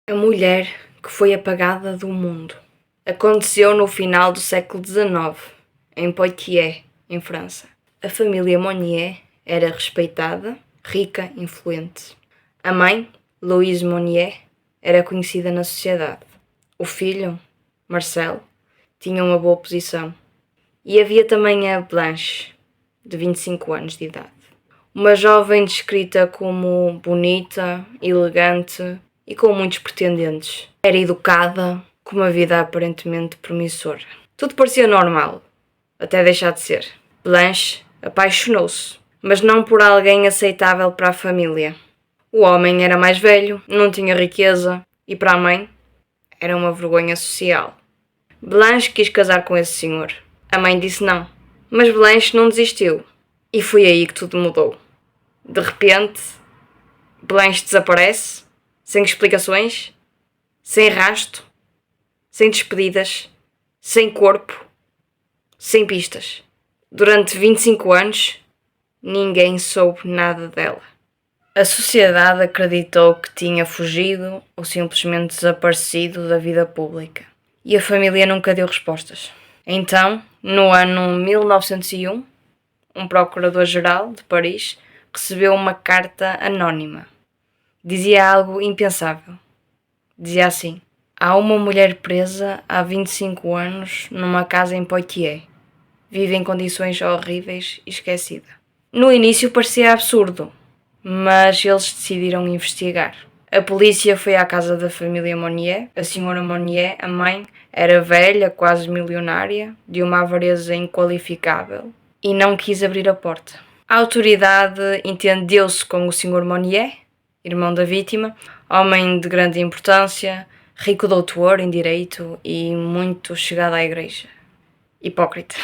A mulher que foi apagada do mundo. Aconteceu no final do século XIX, em Poitiers, em França. A família Monnier era respeitada, rica, influente. A mãe, Louise Monnier, era conhecida na sociedade. O filho, Marcel, tinha uma boa posição. E havia também a Blanche, de 25 anos de idade. Uma jovem descrita como bonita, elegante e com muitos pretendentes. Era educada, com uma vida aparentemente promissora. Tudo parecia normal, até deixar de ser. Blanche apaixonou-se, mas não por alguém aceitável para a família. O homem era mais velho, não tinha riqueza e para a mãe era uma vergonha social. Blanche quis casar com esse senhor. A mãe disse não, mas Blanche não desistiu. E foi aí que tudo mudou. De repente, Blanche desaparece, sem explicações, sem rasto, sem despedidas, sem corpo, sem pistas. Durante 25 anos, ninguém soube nada dela. A sociedade acreditou que tinha fugido ou simplesmente desaparecido da vida pública. E a família nunca deu respostas. Então, no ano 1901, um procurador-geral de Paris recebeu uma carta anónima. Dizia algo impensável. Dizia assim: há uma mulher presa há 25 anos numa casa em Poitiers. Vive em condições horríveis e esquecida. No início parecia absurdo, mas eles decidiram investigar. A polícia foi à casa da família Monnier. A senhora Monnier, a mãe, era velha, quase milionária, de uma avareza inqualificável, e não quis abrir a porta. A autoridade entendeu-se com o senhor Monnier, irmão da vítima, homem de grande importância, rico doutor em direito e muito chegado à igreja. Hipócrita.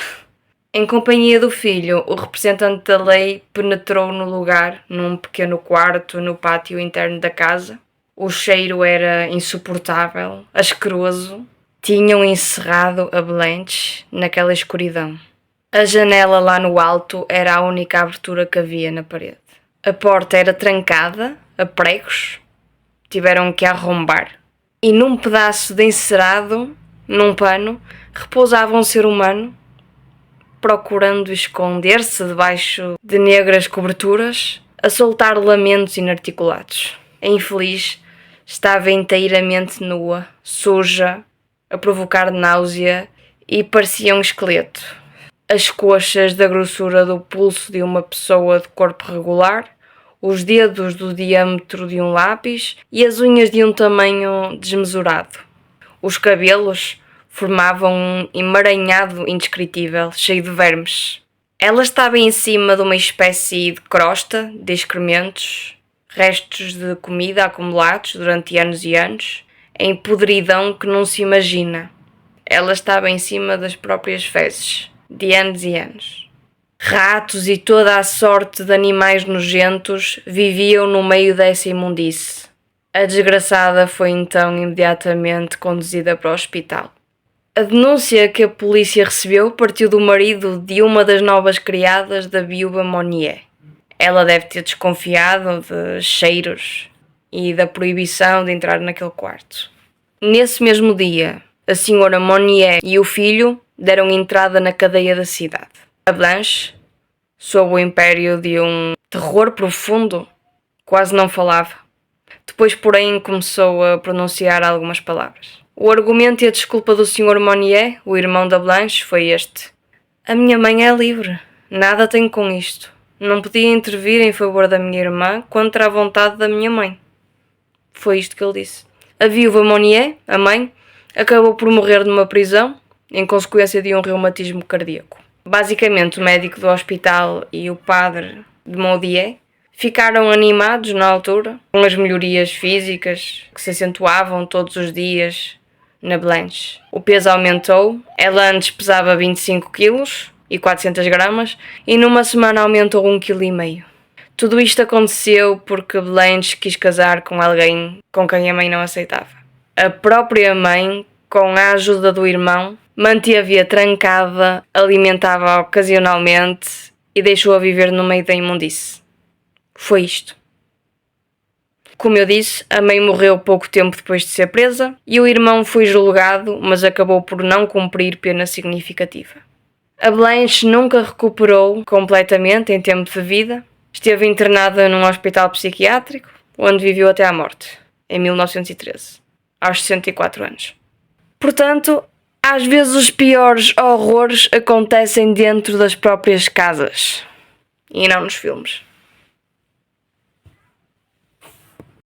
Em companhia do filho, o representante da lei penetrou no lugar, num pequeno quarto no pátio interno da casa. O cheiro era insuportável, asqueroso. Tinham encerrado a Blanche naquela escuridão. A janela lá no alto era a única abertura que havia na parede. A porta era trancada, a pregos. Tiveram que arrombar. E num pedaço de encerado, num pano, repousava um ser humano, procurando esconder-se debaixo de negras coberturas, a soltar lamentos inarticulados. A infeliz estava inteiramente nua, suja, a provocar náusea e parecia um esqueleto. As coxas da grossura do pulso de uma pessoa de corpo regular, os dedos do diâmetro de um lápis e as unhas de um tamanho desmesurado. Os cabelos formavam um emaranhado indescritível, cheio de vermes. Ela estava em cima de uma espécie de crosta de excrementos, restos de comida acumulados durante anos e anos, em podridão que não se imagina. Ela estava em cima das próprias fezes, de anos e anos. Ratos e toda a sorte de animais nojentos viviam no meio dessa imundície. A desgraçada foi então imediatamente conduzida para o hospital. A denúncia que a polícia recebeu partiu do marido de uma das novas criadas da viúva Monnier. Ela deve ter desconfiado de cheiros e da proibição de entrar naquele quarto. Nesse mesmo dia, a senhora Monnier e o filho deram entrada na cadeia da cidade. A Blanche, sob o império de um terror profundo, quase não falava. Depois, porém, começou a pronunciar algumas palavras. O argumento e a desculpa do Sr. Monnier, o irmão da Blanche, foi este: a minha mãe é livre, nada tenho com isto. Não podia intervir em favor da minha irmã contra a vontade da minha mãe. Foi isto que ele disse. A viúva Monnier, a mãe, acabou por morrer numa prisão em consequência de um reumatismo cardíaco. Basicamente, o médico do hospital e o padre de Maudier ficaram animados na altura, com as melhorias físicas que se acentuavam todos os dias na Blanche. O peso aumentou, ela antes pesava 25 kg e 400 gramas e numa semana aumentou 1,5 kg. Tudo isto aconteceu porque Blanche quis casar com alguém com quem a mãe não aceitava. A própria mãe, com a ajuda do irmão, manteve-a trancada, alimentava-a ocasionalmente e deixou-a viver no meio da imundície. Foi isto. Como eu disse, a mãe morreu pouco tempo depois de ser presa e o irmão foi julgado, mas acabou por não cumprir pena significativa. A Blanche nunca recuperou completamente em tempo de vida. Esteve internada num hospital psiquiátrico, onde viveu até à morte, em 1913, aos 64 anos. Portanto, às vezes os piores horrores acontecem dentro das próprias casas e não nos filmes.